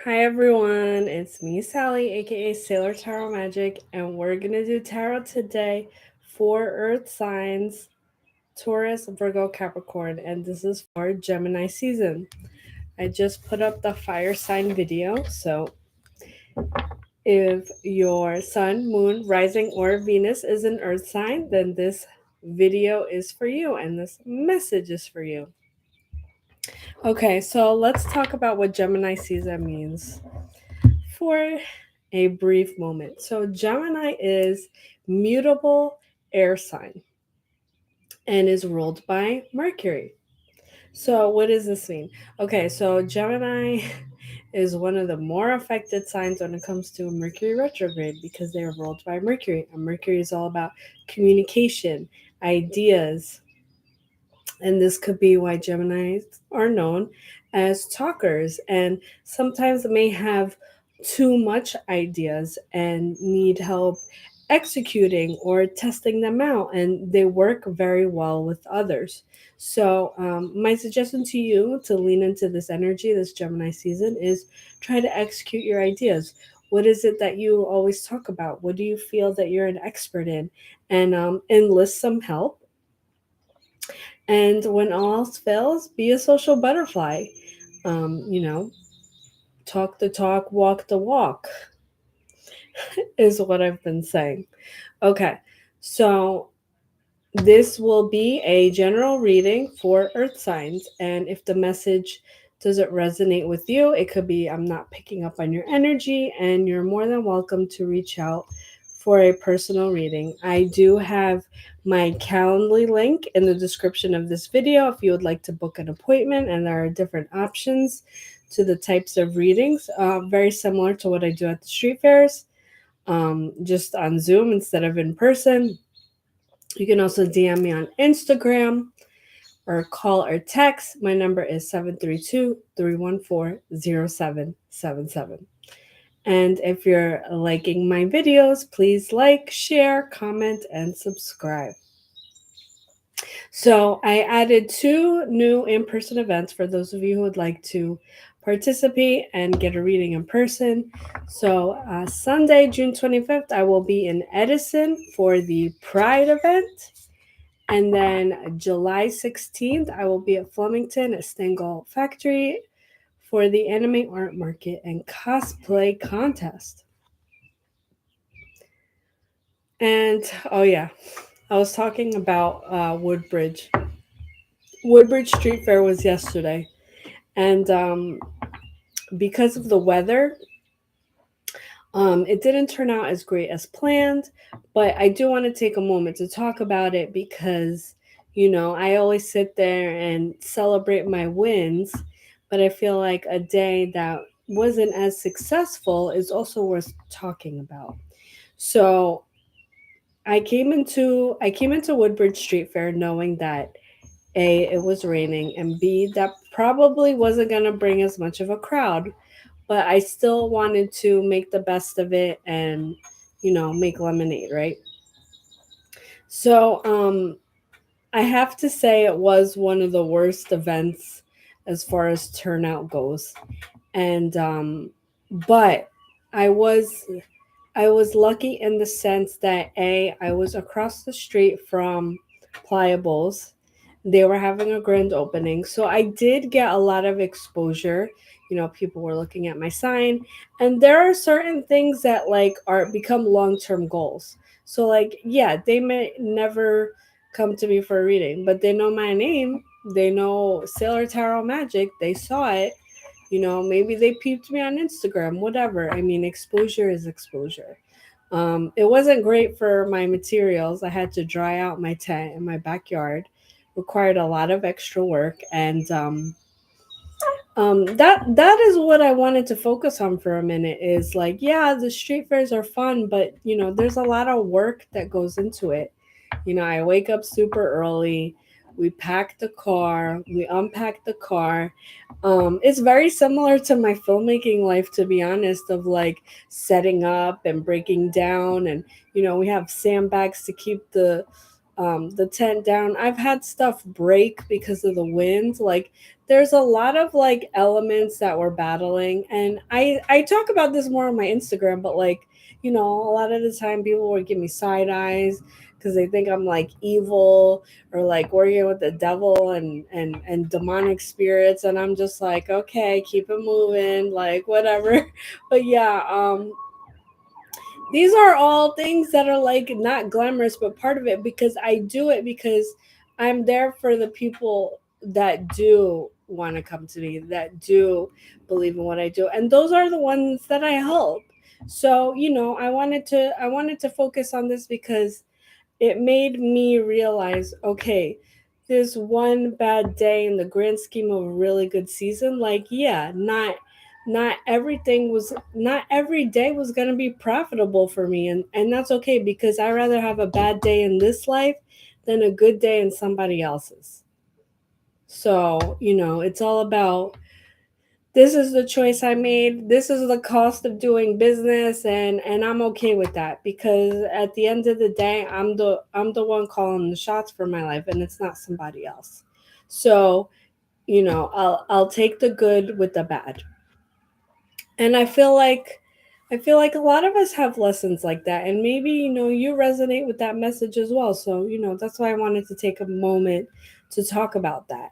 Hi everyone, it's me Sally, aka Sailor Tarot Magic, and we're gonna do tarot today for Earth signs Taurus, Virgo, Capricorn, and this is for Gemini season. I just put up the fire sign video, so if your sun, moon, rising, or Venus is an Earth sign, then this video is for you and this message is for you. Okay, so let's talk about what Gemini season means for a brief moment. So, Gemini is mutable air sign and is ruled by Mercury. So, what does this mean? Okay, so Gemini is one of the more affected signs when it comes to Mercury retrograde because they are ruled by Mercury. And Mercury is all about communication, ideas, and this could be why Geminis are known as talkers and sometimes may have too much ideas and need help executing or testing them out, and they work very well with others. So my suggestion to you to lean into this energy this Gemini season is try to execute your ideas. What is it that you always talk about? What do you feel that you're an expert in? And enlist some help, and when all else fails, be a social butterfly. Um, you know, talk the talk, walk the walk is what I've been saying. Okay, so this will be a general reading for earth signs. And if the message doesn't resonate with you, it could be I'm not picking up on your energy, and you're more than welcome to reach out for a personal reading. I do have my Calendly link in the description of this video if you would like to book an appointment, and there are different options to the types of readings, very similar to what I do at the street fairs, just on Zoom instead of in person. You can also DM me on Instagram or call or text. My number is 732-314-0777. And if you're liking my videos, please like, share, comment, and subscribe. So I added 2 new in-person events for those of you who would like to participate and get a reading in person. So Sunday, June 25th, I will be in Edison for the Pride event. And then July 16th, I will be at Flemington at Stengel Factory for the anime art market and cosplay contest. And oh yeah, I was talking about Woodbridge. Woodbridge Street Fair was yesterday, and because of the weather, it didn't turn out as great as planned. But I do want to take a moment to talk about it because, I always sit there and celebrate my wins, but I feel like a day that wasn't as successful is also worth talking about. So I came into Woodbridge Street Fair knowing that A, it was raining, and B, that probably wasn't gonna bring as much of a crowd, but I still wanted to make the best of it and, make lemonade, right? So I have to say it was one of the worst events as far as turnout goes. And but I was I was lucky in the sense that A, I was across the street from Pliables. They were having a grand opening. So I did get a lot of exposure. People were looking at my sign. And there are certain things that like are become long-term goals. So like, yeah, they may never come to me for a reading, but they know my name. They know Sailor Tarot Magic. They saw it. Maybe they peeped me on Instagram, whatever. I mean, exposure is exposure. It wasn't great for my materials. I had to dry out my tent in my backyard, required a lot of extra work, and that is what I wanted to focus on for a minute. Is like, yeah, the street fairs are fun, but there's a lot of work that goes into it. I wake up super early. We pack the car, we unpack the car. It's very similar to my filmmaking life, to be honest, of like setting up and breaking down. And, we have sandbags to keep the tent down. I've had stuff break because of the wind. Like, there's a lot of like elements that we're battling, and I talk about this more on my Instagram, but like, you know, a lot of the time people would give me side eyes because they think I'm like evil or like working with the devil and demonic spirits, and I'm just like, okay, keep it moving, like whatever. But yeah, these are all things that are like not glamorous, but part of it, because I do it because I'm there for the people that do want to come to me, that do believe in what I do, and those are the ones that I help. So, you know, I wanted to focus on this because it made me realize, okay, this one bad day in the grand scheme of a really good season, like, yeah, not every day was going to be profitable for me, and that's okay, because I rather have a bad day in this life than a good day in somebody else's. So, you know, it's all about, this is the choice I made. This is the cost of doing business, and I'm okay with that, because at the end of the day, I'm the one calling the shots for my life, and it's not somebody else. So, you know, I'll take the good with the bad. And I feel like a lot of us have lessons like that, and maybe, you know, you resonate with that message as well. So, you know, that's why I wanted to take a moment to talk about that.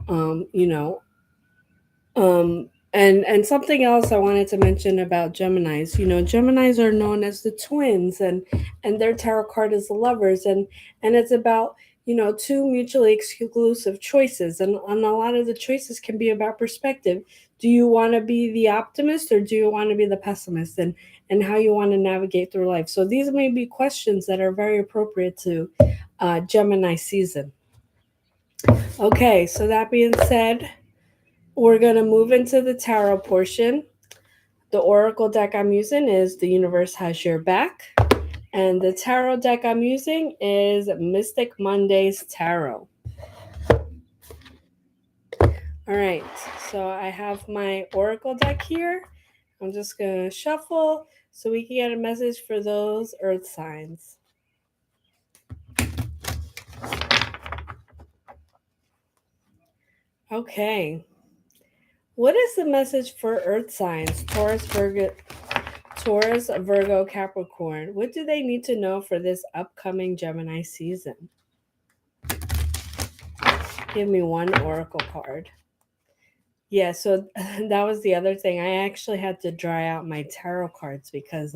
You know, and something else I wanted to mention about Geminis. You know, Geminis are known as the twins, and their tarot card is the lovers, and it's about, you know, two mutually exclusive choices, and a lot of the choices can be about perspective. Do you want to be the optimist, or do you want to be the pessimist, and how you want to navigate through life? So these may be questions that are very appropriate to Gemini season. Okay, so that being said, we're going to move into the tarot portion. The oracle deck I'm using is The Universe Has Your Back. And the tarot deck I'm using is Mystic Monday's Tarot. All right, so I have my oracle deck here. I'm just going to shuffle so we can get a message for those earth signs. Okay. What is the message for earth signs? Taurus, Virgo, Capricorn. What do they need to know for this upcoming Gemini season? Give me one oracle card. Yeah, so that was the other thing. I actually had to dry out my tarot cards because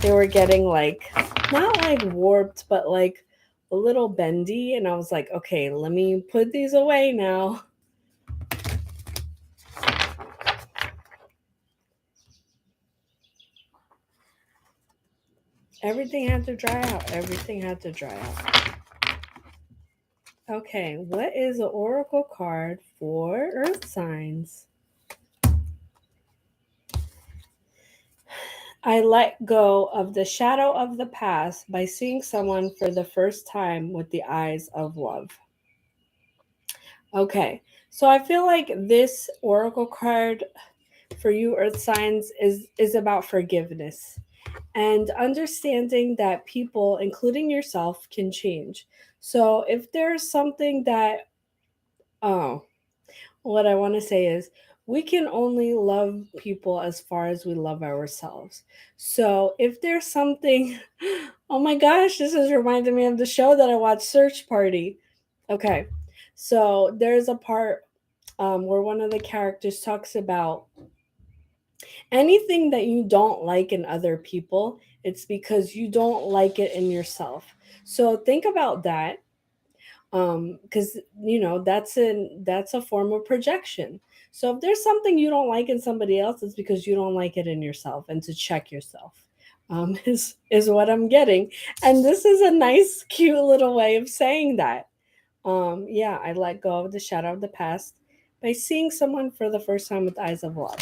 they were getting like, not like warped, but like a little bendy, and I was like, okay, let me put these away now. Everything had to dry out. Everything had to dry out. Okay, what is the oracle card for earth signs? I let go of the shadow of the past by seeing someone for the first time with the eyes of love. Okay, so I feel like this oracle card for you earth signs is about forgiveness and understanding that people, including yourself, can change. So if there's something that, oh, what I want to say is, we can only love people as far as we love ourselves. So if there's something, oh my gosh, this is reminding me of the show that I watched, Search Party. Okay, so there's a part where one of the characters talks about anything that you don't like in other people, it's because you don't like it in yourself. So think about that, because you know that's a form of projection. So if there's something you don't like in somebody else, it's because you don't like it in yourself, and to check yourself, is what I'm getting. And this is a nice cute little way of saying that. Yeah, I let go of the shadow of the past by seeing someone for the first time with eyes of love.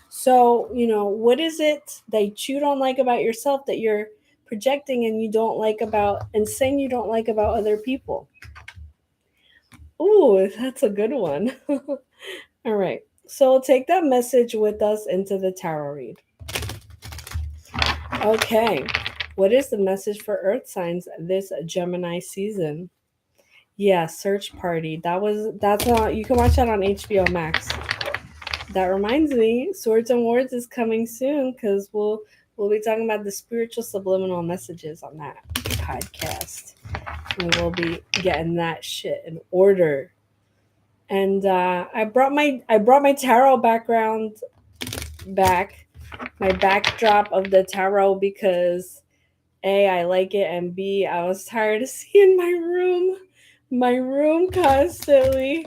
So, you know, what is it that you don't like about yourself that you're projecting and you don't like about, and saying you don't like about other people? Ooh, that's a good one. All right. So we'll take that message with us into the tarot read. Okay. What is the message for earth signs this Gemini season? Yeah, Search Party. That's you can watch that on HBO Max. That reminds me, Swords and Words is coming soon because we'll be talking about the spiritual subliminal messages on that podcast. And we'll be getting that shit in order. And I brought my tarot background back, my backdrop of the tarot because A, I like it, and B, I was tired of seeing my room constantly.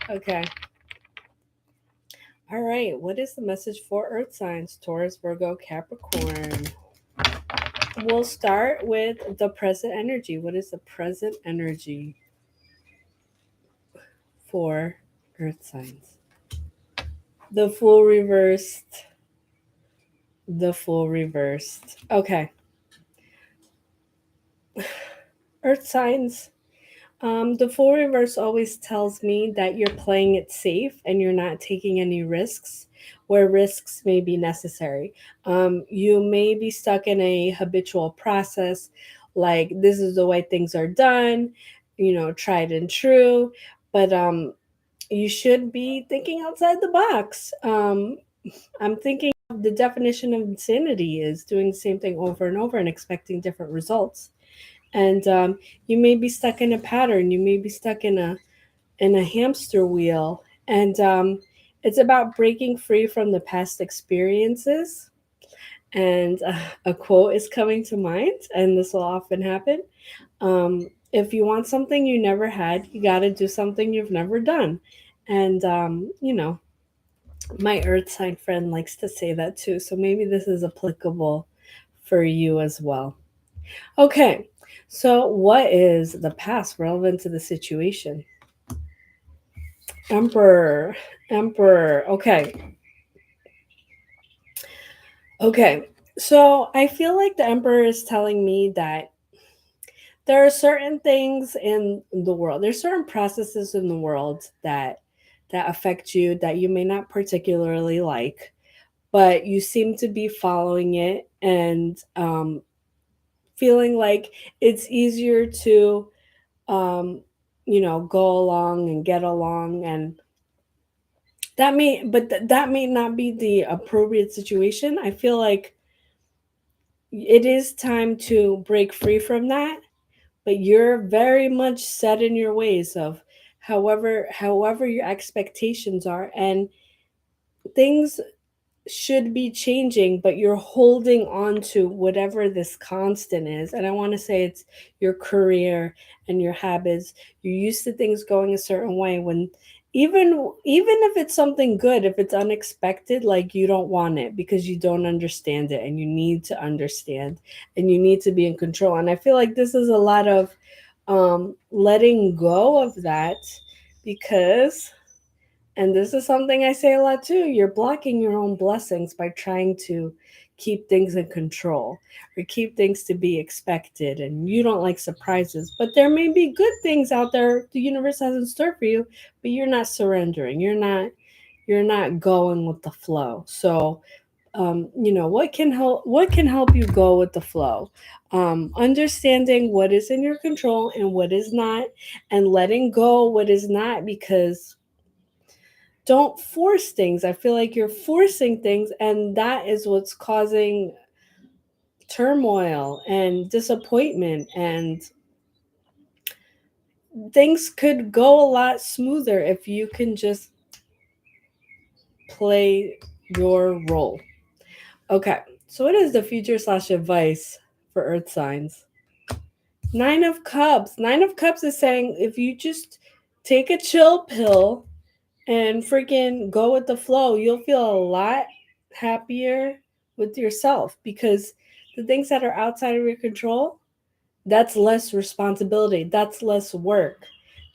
Okay. All right. What is the message for Earth signs? Taurus, Virgo, Capricorn. We'll start with the present energy. What is the present energy for Earth signs? The Fool reversed. The Fool reversed. Okay. Earth signs. The Fool reverse always tells me that you're playing it safe and you're not taking any risks where risks may be necessary. You may be stuck in a habitual process, like this is the way things are done, tried and true, but you should be thinking outside the box. I'm thinking of the definition of insanity is doing the same thing over and over and expecting different results. And you may be stuck in a pattern. You may be stuck in a hamster wheel, and it's about breaking free from the past experiences. And a quote is coming to mind, and this will often happen. If you want something you never had, you got to do something you've never done. And my earth sign friend likes to say that too. So maybe this is applicable for you as well. Okay, so what is the past relevant to the situation? Emperor, Emperor. Okay. So I feel like the Emperor is telling me that there are certain things in the world, there's certain processes in the world that affect you that you may not particularly like, but you seem to be following it and feeling like it's easier to um, go along and get along, and that may not be the appropriate situation. I feel like it is time to break free from that, but you're very much set in your ways of however your expectations are, and things should be changing, but you're holding on to whatever this constant is. And I want to say it's your career and your habits. You're used to things going a certain way when even if it's something good, if it's unexpected, like you don't want it because you don't understand it, and you need to understand, and you need to be in control. And I feel like this is a lot of letting go of that, because, and this is something I say a lot too, you're blocking your own blessings by trying to keep things in control or keep things to be expected. And you don't like surprises, but there may be good things out there the universe has in store for you, but you're not surrendering. You're not going with the flow. So what can help you go with the flow, understanding what is in your control and what is not, and letting go what is not, because don't force things. I feel like you're forcing things, and that is what's causing turmoil and disappointment. And things could go a lot smoother if you can just play your role. Okay, so what is the future slash advice for Earth signs? Nine of Cups. Nine of Cups is saying if you just take a chill pill and freaking go with the flow, you'll feel a lot happier with yourself, because the things that are outside of your control, that's less responsibility, that's less work.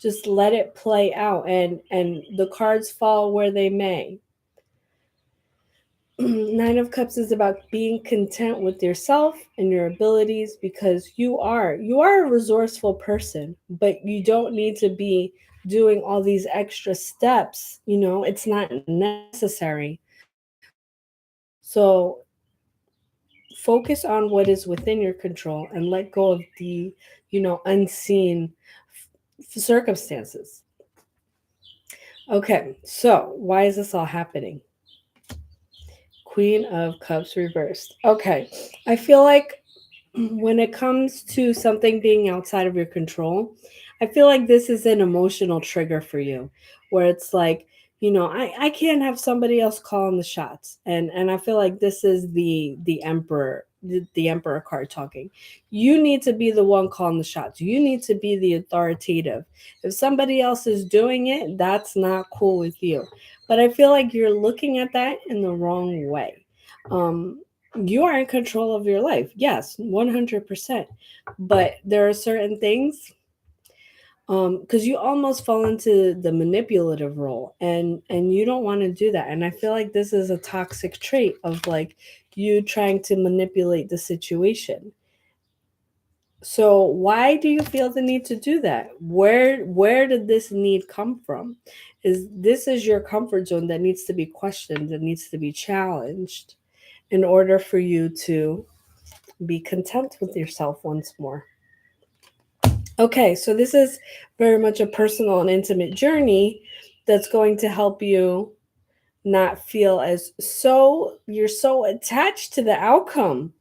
Just let it play out, and the cards fall where they may. Nine of Cups is about being content with yourself and your abilities, because you are a resourceful person, but you don't need to be doing all these extra steps. It's not necessary. So focus on what is within your control and let go of the unseen circumstances. Okay, so why is this all happening? Queen of Cups reversed. Okay, I feel like when it comes to something being outside of your control, I feel like this is an emotional trigger for you where it's like, I can't have somebody else calling the shots. And I feel like this is the emperor, the emperor card talking. You need to be the one calling the shots. You need to be the authoritative. If somebody else is doing it, that's not cool with you. But I feel like you're looking at that in the wrong way. You are in control of your life. Yes, 100%. But there are certain things because you almost fall into the manipulative role and you don't want to do that. And I feel like this is a toxic trait of like you trying to manipulate the situation. So why do you feel the need to do that? Where did this need come from? Is your comfort zone that needs to be questioned, that needs to be challenged in order for you to be content with yourself once more. Okay, so this is very much a personal and intimate journey that's going to help you not feel as you're so attached to the outcome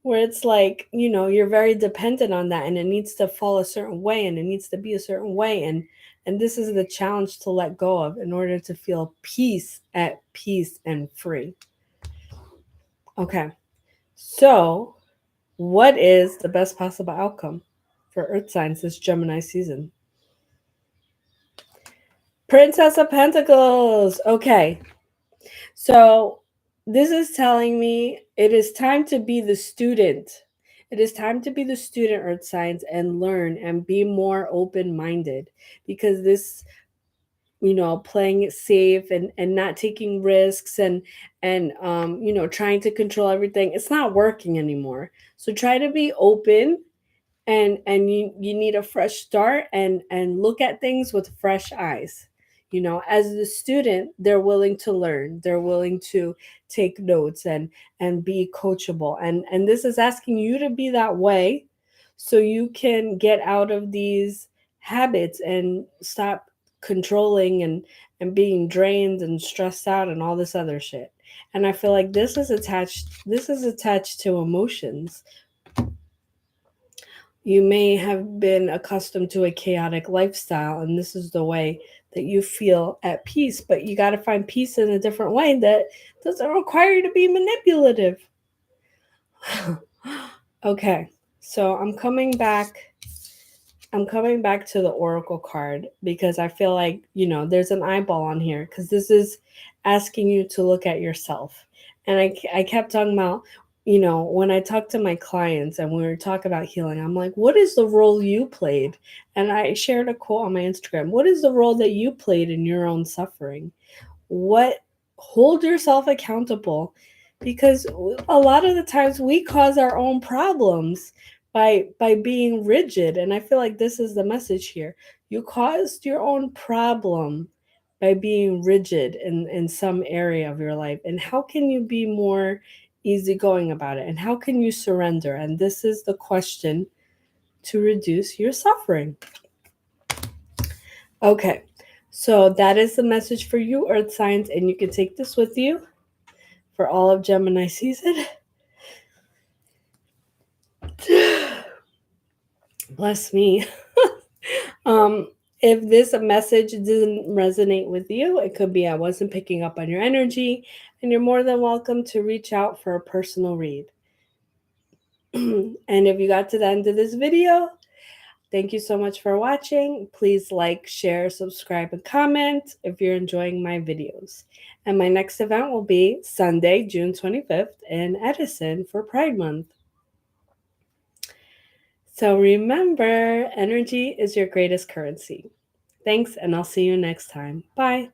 where it's like, you're very dependent on that and it needs to fall a certain way and it needs to be a certain way and this is the challenge to let go of in order to feel at peace and free. Okay. So, what is the best possible outcome for Earth signs this Gemini season? Princess of Pentacles. Okay. So this is telling me it is time to be the student. It is time to be the student, Earth signs, and learn and be more open-minded because this, playing it safe and not taking risks and trying to control everything, it's not working anymore. So try to be open and you need a fresh start and look at things with fresh eyes. As the student, they're willing to learn, they're willing to take notes and be coachable, and this is asking you to be that way so you can get out of these habits and stop controlling and being drained and stressed out and all this other shit. And I feel like this is attached to emotions. You may have been accustomed to a chaotic lifestyle, and this is the way that you feel at peace, but you got to find peace in a different way that doesn't require you to be manipulative. Okay, so I'm coming back to the oracle card because I feel like, there's an eyeball on here because this is asking you to look at yourself. And I kept talking about, when I talk to my clients and we were talking about healing, I'm like, what is the role you played? And I shared a quote on my Instagram. What is the role that you played in your own suffering? Hold yourself accountable because a lot of the times we cause our own problems by being rigid. And I feel like this is the message here. You caused your own problem by being rigid in some area of your life. And how can you be more easygoing about it? And how can you surrender? And this is the question to reduce your suffering. Okay, so that is the message for you, Earth signs, and you can take this with you for all of Gemini season. Bless me. If this message didn't resonate with you, it could be I wasn't picking up on your energy, and you're more than welcome to reach out for a personal read. And if you got to the end of this video, thank you so much for watching. Please like, share, subscribe, and comment if you're enjoying my videos. And my next event will be Sunday, June 25th in Edison for Pride Month. So remember, energy is your greatest currency. Thanks, and I'll see you next time. Bye.